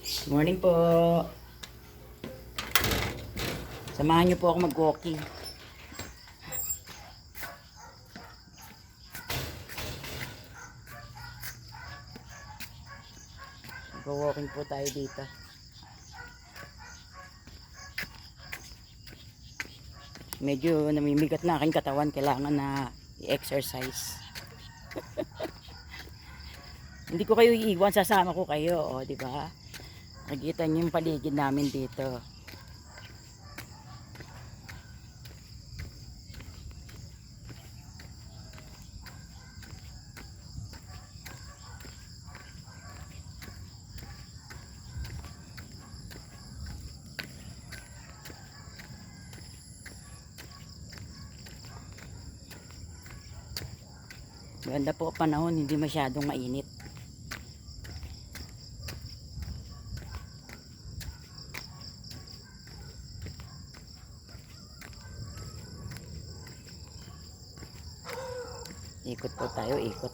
Morning po. Samahan niyo po ako mag-walking. Mag-walking po tayo dito. Medyo namimigat na aking katawan. Kailangan na i-exercise. Hindi ko kayo iiwan. Sasama ko kayo. O, diba? Nakikita niyo yung paligid namin dito. Maganda po panahon, hindi masyadong mainit. Ikot po tayo, ikot.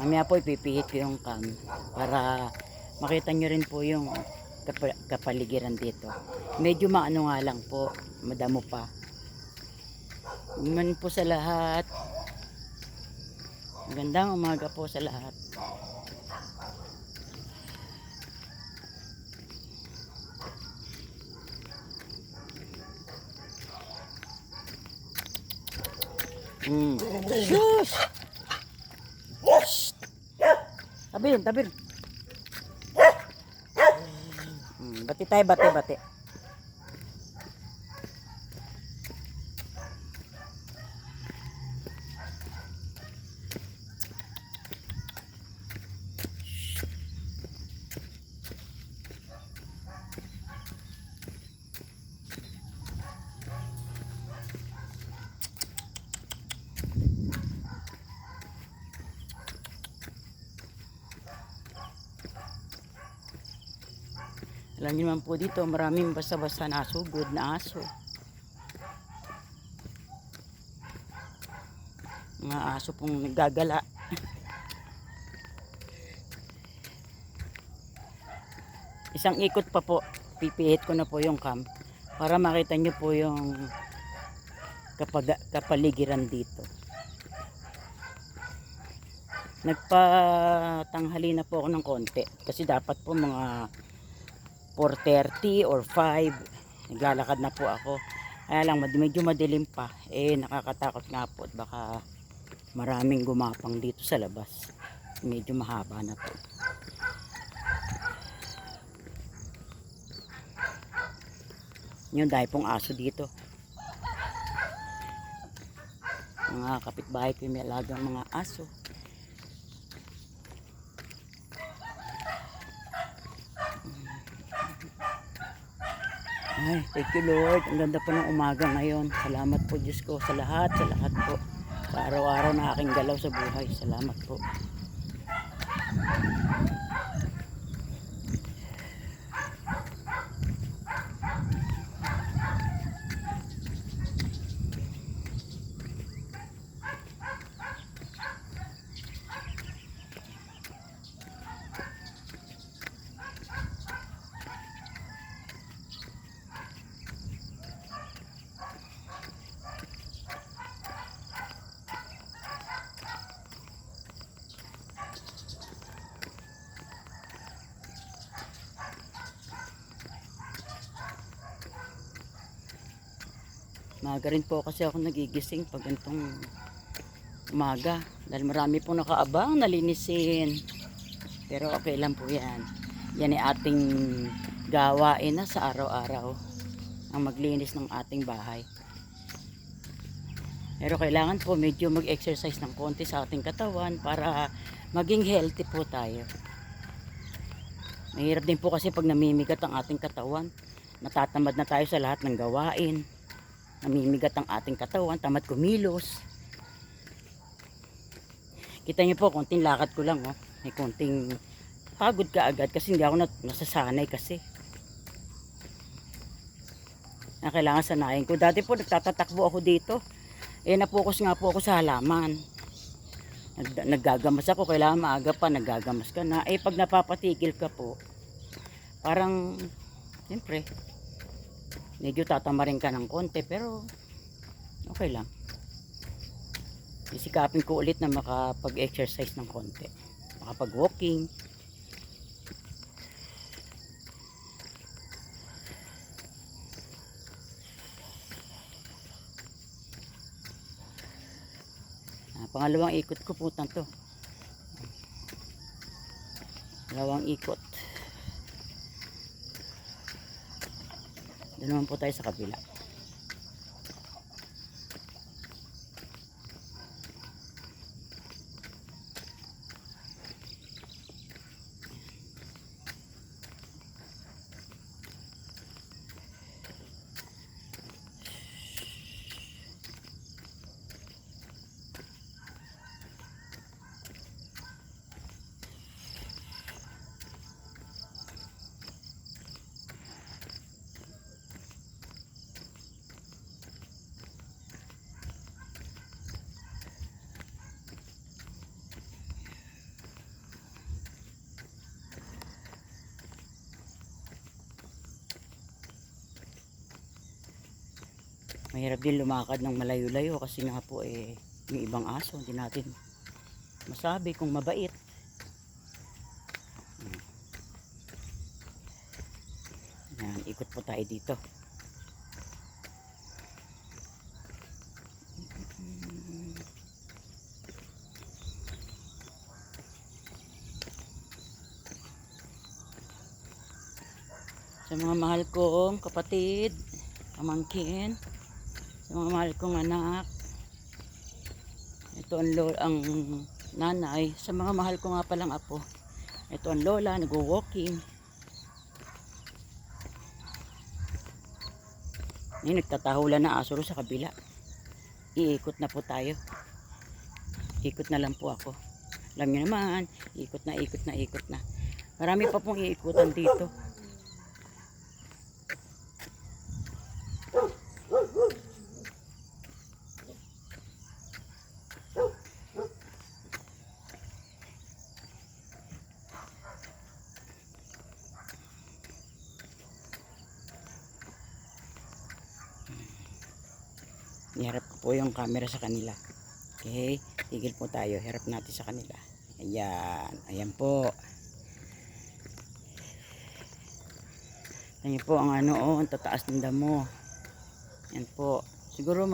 Mamaya po ipipihit ko yung cam para makita nyo rin po yung kapaligiran dito. Medyo maano nga lang po, madamo pa. Man po sa lahat. Magandang umaga po sa lahat. Shush! Tabirin, tabirin. Bati tayo, bati, bati. Alam niyo naman po dito, maraming basta-basta na aso, good na aso. Mga aso pong naggagala. Isang ikot pa po, pipihit ko na po yung cam para makita niyo po yung kapaligiran dito. Nagpatanghali na po ako ng konti kasi dapat po mga 4:30 or 5 naglalakad na po ako. Kaya lang medyo madilim pa, nakakatakot nga po, baka maraming gumapang dito sa labas. Medyo mahaba na po. Yun, dahil pong aso dito. Mga kapitbahay ko may alagang mga aso. Ay, thank you Lord. Ang ganda po ng umaga ngayon. Salamat po Diyos ko sa lahat po. Sa araw-araw na aking galaw sa buhay. Salamat po. Maaga rin po kasi ako nagigising pag ganitong umaga. Dahil marami po nakaabang nalinisin. Pero okay lang po yan. Yan ay ating gawain na sa araw-araw. Ang maglinis ng ating bahay. Pero kailangan po medyo mag-exercise ng konti sa ating katawan para maging healthy po tayo. Mahirap din po kasi pag namimigat ang ating katawan. Natatamad na tayo sa lahat ng gawain. Namimigat ang ating katawan, tamad kumilos. Kita niyo po, konting lakad ko lang, oh. May konting pagod ka agad kasi hindi ako nasasanay kasi. Kailangan sanayin ko. Dati po nagtatatakbo ako dito. Napokus nga po ako sa halaman. Naggagamas ako, kailangan maaga pa, naggagamas ka na. Eh, pag napapatigil ka po, parang, siyempre, medyo tatamarin ka ng konti, pero, okay lang. Isikapin ko ulit na makapag-exercise ng konti. Makapag-walking. Pangalawang ikot ko po to. Pangalawang ikot. Doon naman po tayo sa kabila. Mahirap din lumakad ng malayo-layo kasi nga po may ibang aso, hindi natin masabi kung mabait. Yan, ikot po tayo dito. Sa mga mahal kong kapatid, pamangkin, sa mga mahal kong anak, ito ang nanay, sa mga mahal ko nga palang apo, ito ang lola, nag-walking. Ngayon, nagtatahulan na aso sa kabila. Iikot na po tayo. Ikot na lang po ako. Alam nyo naman, ikot na, ikot na, ikot na. Marami pa pong iikutan dito. Iharap ko po yung camera sa kanila. Okay, tigil po tayo. Harap natin sa kanila. Ayan, ayan po. Ayan po ang ang tataas ng damo. Ayan po. Siguro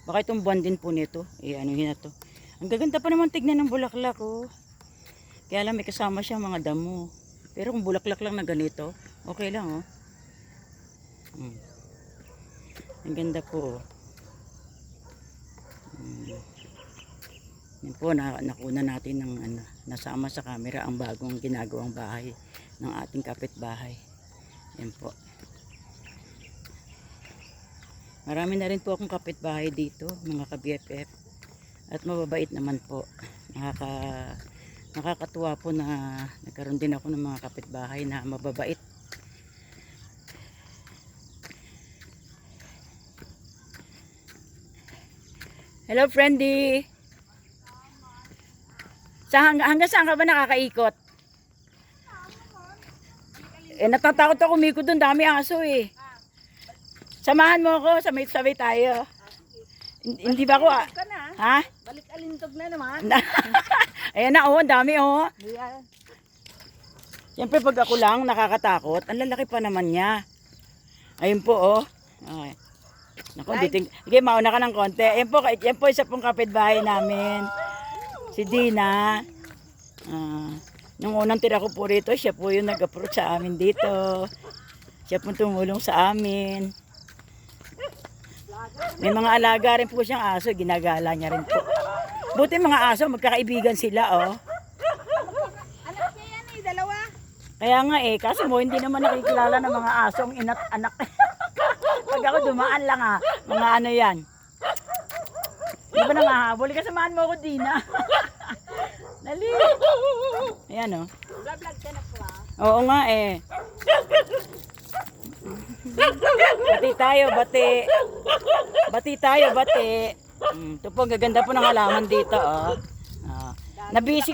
baka itong buwan din po nito. Anuhin na to. Ang gaganda pa naman tignan ng bulaklak, oh. Kaya lang may kasama siya mga damo. Pero kung bulaklak lang na ganito, okay lang, oh. Ang ganda po, oh. Yan po, nakuna natin ng nasama sa camera ang bagong ginagawang bahay ng ating kapitbahay. Yan po. Marami na rin po akong kapitbahay dito, mga ka-BFF. At mababait naman po. Nakakatuwa po na nagkaroon din ako ng mga kapitbahay na mababait. Hello, friendy. Hanggang saan ka ba nakakaikot? Natatakot ako umikot doon. Dami aso eh. Samahan mo ako. Sabay tayo. Hindi ba ako? Ha? Balik alintog na naman. Ayan na, oh. Ang dami, oh. Siyempre, pag ako lang nakakatakot, ang lalaki pa naman niya. Ayun po, oh. Okay. Naku, sige, mauna ka ng konti. Yan po isa pong kapitbahay namin. Si Dina. Nung unang tira ko po rito, siya po yung nag-approach sa amin dito. Siya po tumulong sa amin. May mga alaga rin po siyang aso, ginagala niya rin po. Buti mga aso, magkakaibigan sila, oh. Anak niya yan eh, dalawa. Kaya nga kasi mo hindi naman nakikilala ng mga asong ina't anak. Pag ako dumaan lang mga ano yan. Di ba nangahabol? Kasamahan mo ako, Dina. Dali. Ayan, oh. Vlog ka na po, Oo nga Bati tayo, bati. Bati tayo, bati. Ito po, gaganda po ng halaman dito, oh. Nabisi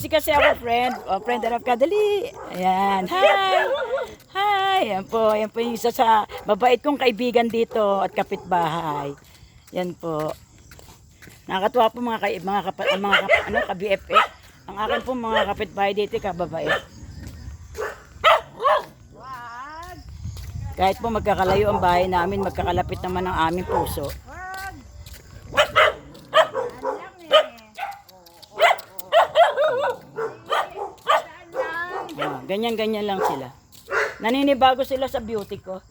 kasi ako, friend. O, friend, harap ka, dali. Ayan, hi. Hi. Ayan po yung isa sa mabait kong kaibigan dito at kapitbahay. Yan po. Nakakatuwa po ka-BFF. Ang akin po mga kapitbahay dito, kababait. Wag! Kahit po magkakalayo ang bahay namin, magkakalapit naman ang aming puso. Wag! Ano lang eh. Saan lang? Ganyan-ganyan lang sila. Naninibago sila sa beauty ko.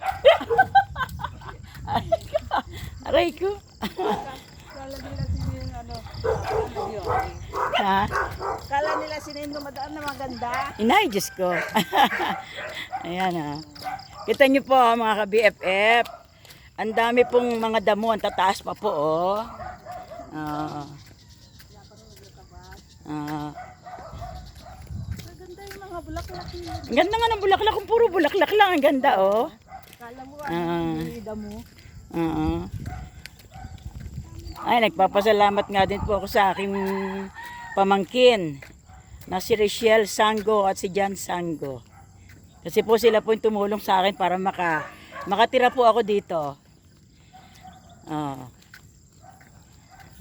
Aray ko. Kala nila sino yung ano yun? Ha? Kala nila sino yung dumadaan na maganda. Inay, Diyos ko. Ayan ha. Kita niyo po mga ka-BFF. Ang dami pong mga damo. Ang tataas pa po oh. Maganda yung mga bulaklak nila. Ang ganda nga ng bulaklak. Kung puro bulaklak lang. Ang ganda oh. Kala mo ano, damo. Ay, nagpapasalamat nga din po ako sa aking pamangkin na si Richelle Sango at si Jan Sango. Kasi po sila po yung tumulong sa akin para makatira po ako dito.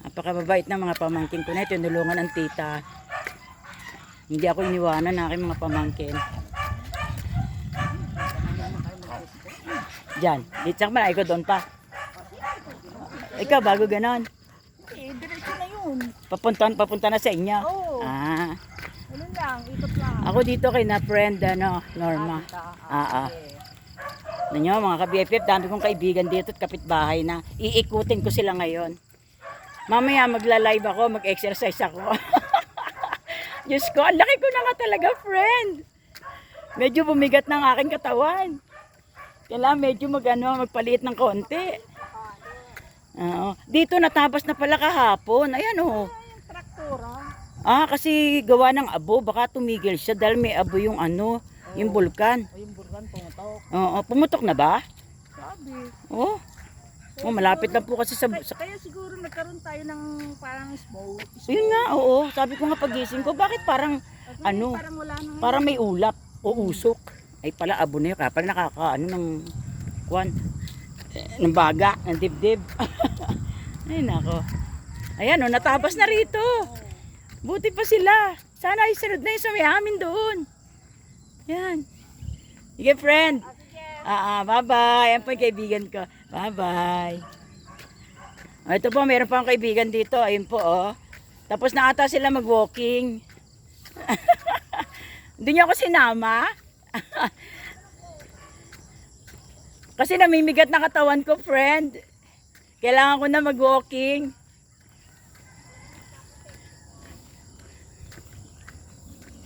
Napakababait ng mga pamangkin ko na. Tinulungan ng tita. Hindi ako iniwanan ng aking mga pamangkin. Diyan. Dito sa kamay ko doon pa. Ikaw, bago ganon. Eh, diretso na yun. Papunta na sa inyo. Oo. Ano lang, ikot lang. Ako dito kay na friend, Norma. Ninyo, mga ka-BFF, dami kong kaibigan dito at kapitbahay na. Iikutin ko sila ngayon. Mamaya magla-live ako, mag-exercise ako. Diyos ko, ang laki ko na nga talaga, friend. Medyo bumigat ng aking katawan. Kailangan medyo magpaliit ng konti. Dito natabas na pala kahapon. Ayan oh. Yung traktora. Kasi gawa ng abo, baka tumigil siya dahil may abo yung yung bulkan. O yung burgan pumutok. Oo, pumutok na ba? Sabi. Oh, malapit na po kasi sa... Kaya siguro nagkaroon tayo ng parang smoke. Yun nga, oo. Sabi ko nga pagising ko, bakit parang Parang wala nang... parang may ulap o usok. Ay pala abo na yun, kapag ng ng baga, ng dibdib. Ay nako. Ayan o, natabas na rito. Buti pa sila. Sana ay sunod na yung sa may amin doon. Yan. Sige friend. Bye-bye. Yan po yung kaibigan ko. Bye-bye. Ito po, meron pa akong kaibigan dito. Ayun po oh. Tapos na ata sila mag-walking. Hindi niyo ako sinama. Kasi namimigat na katawan ko, friend. Kailangan ko na mag-walking.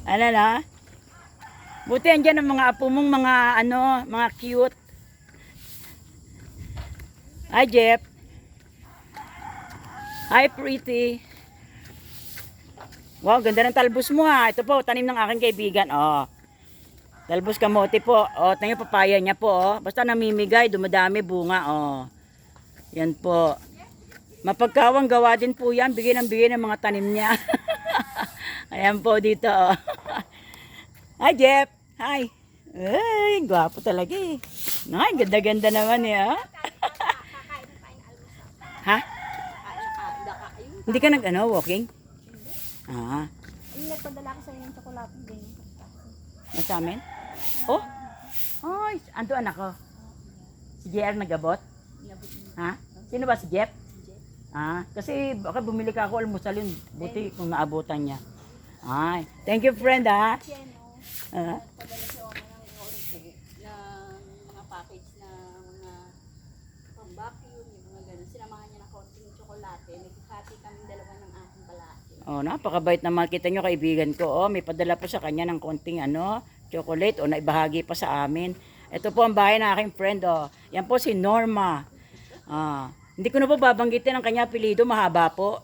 Ano na? Buti andyan ang mga apo mong mga cute. Hi, Jeff. Hi, pretty. Wow, ganda ng talbos mo ha. Ito po, tanim ng aking kaibigan. Oh. Talbos kamote po. Oh, tingnan papaya niya po. Oh. Basta namimigay, dumadami bunga. Oh. Yan po. Mapagkawang gawa din po yan. Bigay ng mga tanim niya. Ayan po dito. Oh. Hi, Jeff. Hi. Ay, gwapo talaga eh. Ay, ganda-ganda naman eh. Oh. Ha? Hindi ka walking? Yung nagpadala ko sa inyo ng tsokolate din. Nasa amin? Oh? Ay, ando anak ko. Si JR nagabot? Ha? Sino ba si Jeff? Kasi baka bumili ka ako almusal yun. Buti kung naabutan niya. Ay, thank you friend ha. Padala siya ako ng konti ng mga package na mga pang-vacuum, yung mga ganun. Sinamahan niya ng konting tsokolate. Nagkakati kaming dalawa ng aking palaki. Oh, napakabait naman. Kita nyo kaibigan ko. Oh, may padala pa sa kanya ng konting chocolate o naibahagi pa sa amin. Ito po ang bahay ng aking friend. Oh. Yan po si Norma. Hindi ko na po babanggitin ang kanya apelyido. Mahaba po.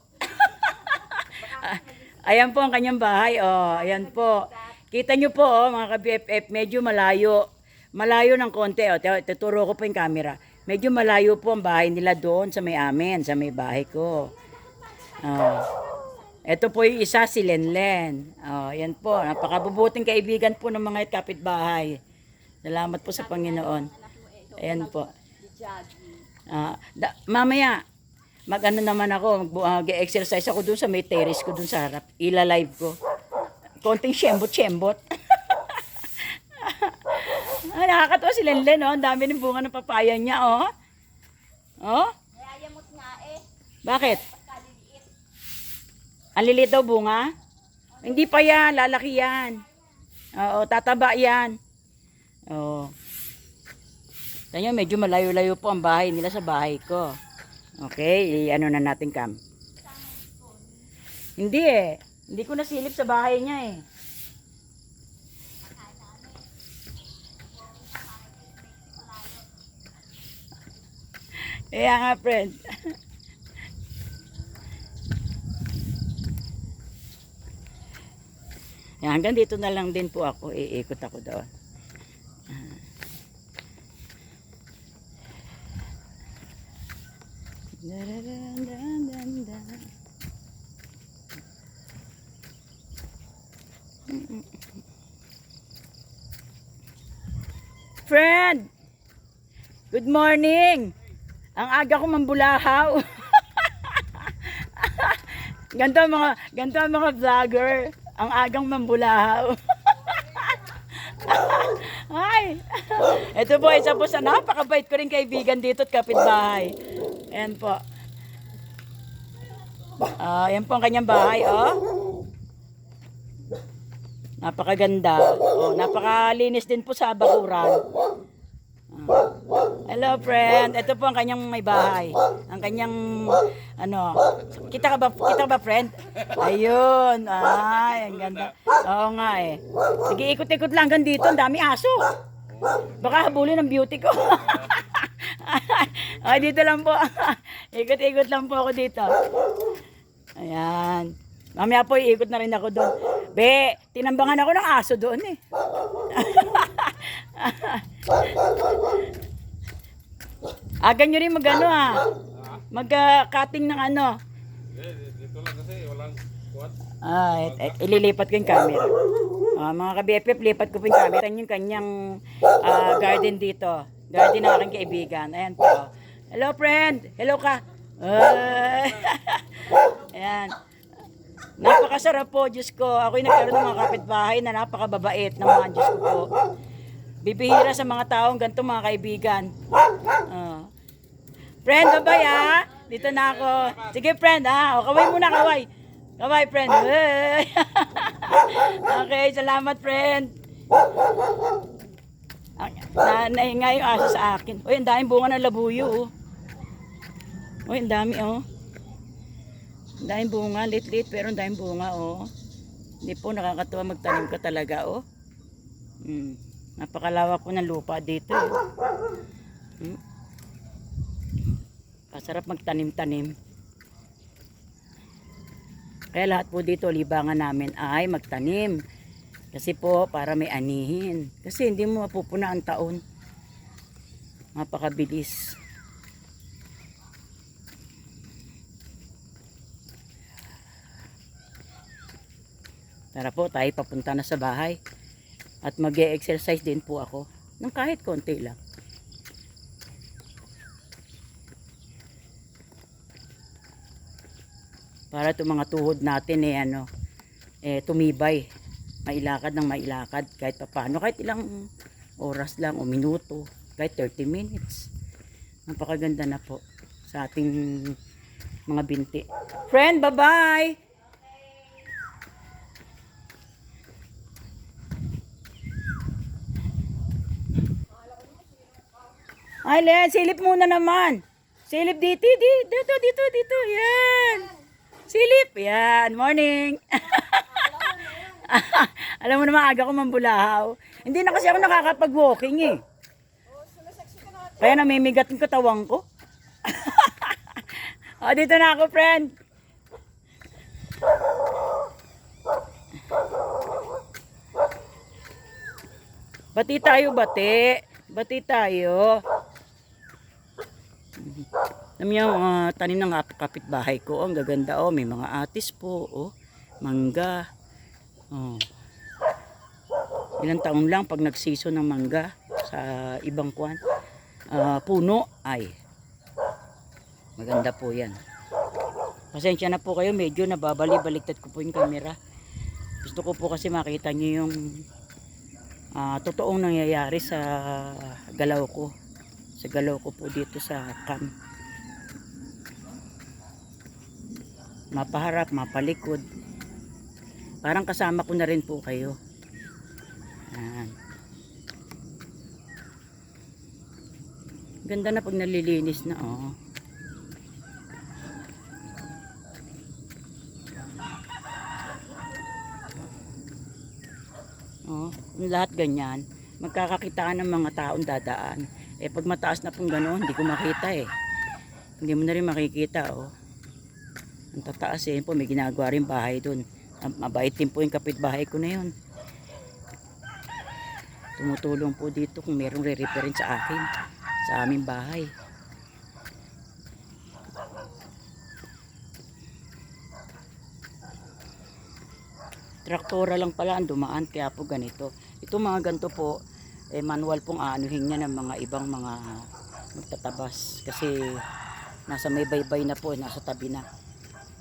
Ayan po ang kanyang bahay. Oh, ayan po. Kita nyo po, mga ka-BFF, medyo malayo. Malayo ng konti. Oh, tuturo ko po yung camera. Medyo malayo po ang bahay nila doon sa may amin, sa may bahay ko. Ito po yung isa, si Lenlen. Oh, yan po. Napakabubuting kaibigan po ng mga kapitbahay. Salamat po sa Panginoon. Anak mo ito. Ayan po. Jogging. Mamaya, mag-ano naman ako, mag-exercise ako dun sa may terrace ko dun sa harap. Ila-live ko. Konting syembot-syembot. Nakakatawa si Lenlen, oh. Ang dami ng bunga ng papaya niya, oh. Oh? Nayayamot nga eh. Bakit? Pagkaliliit. Ang lilit daw bunga? Hindi pa yan, lalaki yan. Oo, tataba yan. Oo. Kanya medyo malayo-layo po ang bahay nila sa bahay ko. Okay, ano na natin cam. Hindi eh. Hindi ko nasilip sa bahay niya eh. Kaya nga, friend. Yan, hanggang dito na lang din po ako. Iikot ako doon. Friend! Good morning! Ang aga ko mambulahaw. ganto ang mga vlogger. Ang agang mambulahaw. Hi! Ito po, isa po sa napakabait ko rin kaibigan dito at kapitbahay. Ayan po. Ayan po ang kanyang bahay, oh. Napakaganda. Oh, napakalinis din po sa bakuran. Hello, friend. Ito po ang kanyang may bahay. Ang kanyang, ano, kita ka ba, friend? Ayun. Ay, ang ganda. Oo nga eh. Sige, ikot-ikot lang hanggang dito. Ang dami aso. Baka habulin ang beauty ko. Ay, dito lang po. Ikot-ikot lang po ako dito. Ayan. Mamaya po, iikot na rin ako doon. Be, tinambangan ako ng aso doon eh. Aga nyo rin mag-ano mag-cutting ng ano. Dito lang kasi walang kuwan. Ililipat ko yung camera. Mga ka-BFF, lipat ko po yung camera. Yung kanyang garden dito. Garden ng aking kaibigan. Ayan po. Hello, friend. Hello ka. Ayan. Napakasarap po, Diyos ko. Ako'y nagkaroon ng mga kapitbahay na napakababait ng mga Diyos ko po. Bibihira sa mga taong ganito, mga kaibigan. Friend, babay ha. Dito na ako. Sige, friend ha. O, kaway muna, kaway. Kaway, friend. Okay, salamat, friend. Nahinga yung aso sa akin. Uy, ang daming bunga ng labuyo. Uy, ang dami, oh. Ang daming bunga, lit-lit, pero ang daming bunga, oh. Hindi po nakakatuwa magtanim ka talaga, oh. Napakalawak po ng lupa dito, eh. Pasarap magtanim-tanim. Kaya lahat po dito, libangan namin ay magtanim. Kasi po, para may anihin. Kasi hindi mo mapupuna ang taon. Napakabilis. Tara po, tayo papunta na sa bahay. At mag-e-exercise din po ako. Nang kahit konti lang. Para itong mga tuhod natin tumibay. Mailakad ng mailakad kahit paano. Kahit ilang oras lang o minuto. Kahit 30 minutes. Napakaganda na po sa ating mga binti. Friend, bye-bye! Ay, Len, silip muna naman. Silip dito. Yan. Silip. Yan. Morning. Alam mo naman, aga ko mambulahaw. Hindi na kasi ako nakakapag-walking eh. Kaya namimigat yung katawang ko. Dito na ako, friend. Bati tayo, bati. Bati tayo. Alam niyo, tanim ng kapitbahay ko. Ang gaganda, oh. May mga atis po, oh. Mangga. Oh. Ilang taon lang pag nagsiso ng mangga sa ibang puno, ay maganda po yan. Pasensya na po kayo, medyo nababali-baliktad ko po yung camera. Gusto ko po kasi makita nyo yung totoong nangyayari sa galaw ko. Sa galaw ko po dito sa cam. Mapaharap, mapalikod. Parang kasama ko na rin po kayo. Yan. Ganda na pag nalilinis na, oh. Oh, lahat ganyan. Magkakakitaan ng mga taong dadaan. Eh pag mataas na pong gano'n, hindi ko makita eh. Hindi mo na rin makikita, oh. Ang tataas eh, po may ginagawa rin bahay doon. Mabait din po yung kapitbahay ko na yun. Tumutulong po dito kung merong re-referin sa akin, sa aming bahay. Traktora lang pala ang dumaan, kaya po ganito. Ito mga ganito po, manual pong aanuhin niya ng mga ibang mga magtatabas. Kasi nasa may baybay na po, nasa tabi na.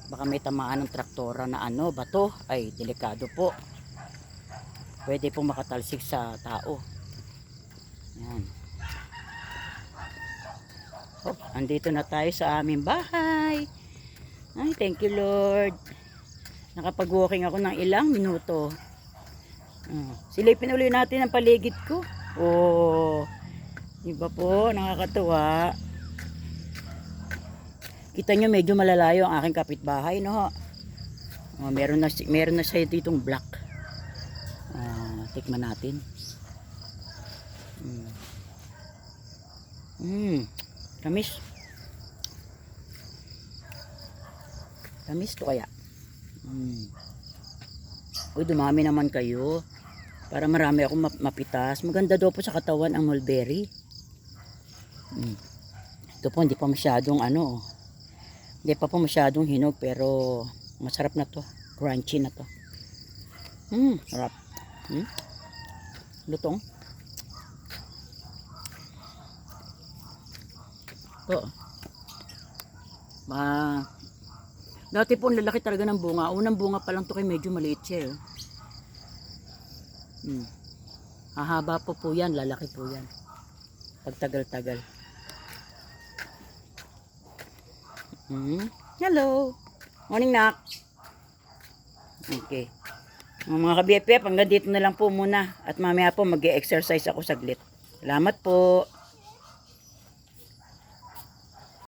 Baka may tamaan ng traktora na bato, ay delikado po. Pwede pong makatalsik sa tao. Yan. Oh, andito na tayo sa aming bahay. Ay, thank you Lord. Nakapag-walking ako ng ilang minuto. Silipin uli natin ang paligid ko. Oh, iba po, nakakatuwa. Kita nyo medyo malalayo ang aking kapitbahay, no? Oh, meron na siya ditong black. Tikman natin. Tamis. Tamis to kaya. Uy, dumami naman kayo. Para marami akong mapitas. Maganda daw po sa katawan ang mulberry. Ito po, hindi pa masyadong hindi pa po masyadong hinog, pero masarap na to. Crunchy na to. Sarap. Lutong. Ito. Dati po lalaki talaga ng bunga. Unang bunga pa lang to kay medyo maliit siya. Hahaba po yan. Lalaki po yan. Pagtagal-tagal. Hello. Morning, Nak. Okay. Mga ka-BFF, hanggang dito na lang po muna. At mamaya po mag-exercise ako saglit. Salamat po.